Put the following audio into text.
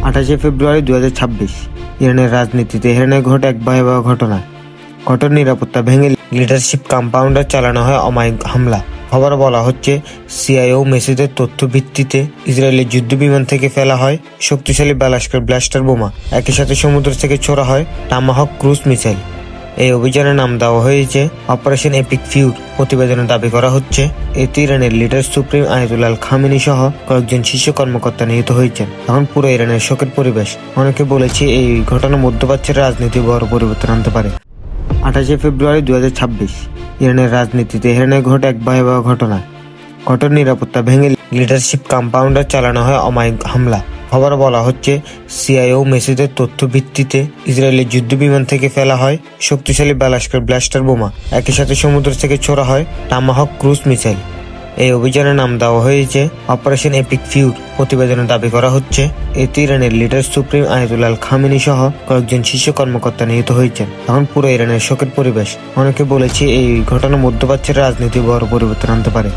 28 ফেব্রুয়ারি 2026 ইরানের রাজনীতিতে তেহরানে ঘটে এক ভয়াবহ ঘটনা। কঠোর নিরাপত্তা ভেঙে লিডারশিপ কম্পাউন্ডে চালানো হয় অমায়িক হামলা। খবর বলা হচ্ছে সিআইও মেসেজের তথ্য ভিত্তিতে ইসরায়েলের যুদ্ধ বিমান থেকে ফেলা হয় শক্তিশালী ব্লাস্টার বোমা। একই সাথে সমুদ্র থেকে ছোড়া হয় টামাহক ক্রুজ মিসাইল। এই অভিযানের নাম দেওয়া হয়েছে অপারেশন এপিক ফিউর। প্রতিবেদনে দাবি করা হচ্ছে এতে ইরানের লিডার সুপ্রিম আয়াতুল্লাহ খামেনি সহ কয়েকজন শীর্ষ কর্মকর্তা নিহত হয়েছেন। এখন পুরো ইরানের শোকের পরিবেশ। অনেকে বলেছে এই ঘটনা মধ্যপ্রাচ্যের রাজনীতি বড় পরিবর্তন আনতে পারে। 28 ফেব্রুয়ারি 2026 ইরানের রাজনীতিতে তেহরানে ঘটে এক ভয়াবহ ঘটনা। কঠোর নিরাপত্তা ভেঙে লিডারশিপ কম্পাউন্ডে চালানো হয় অমায়িক হামলা। খবর বলা হচ্ছে সিআইও মেসেজের তথ্য ভিত্তিতে ইসরায়েলের যুদ্ধ বিমান থেকে ফেলা হয় শক্তিশালী ব্লাস্টার বোমা। একই সাথে সমুদ্র থেকে ছোড়া হয় টামাহক ক্রুজ মিসাইল। এই অভিযানের নাম দেওয়া হয়েছে অপারেশন এপিক ফিউর। প্রতিবেদনে দাবি করা হচ্ছে এতে ইরানের লিডার সুপ্রিম আয়াতুল্লাহ খামেনি সহ কয়েকজন শীর্ষ কর্মকর্তা নিহত হয়েছেন। এখন পুরো ইরানের শোকের পরিবেশ। অনেকে বলেছে এই ঘটনা মধ্যপ্রাচ্যের রাজনীতি বড় পরিবর্তন আনতে পারে।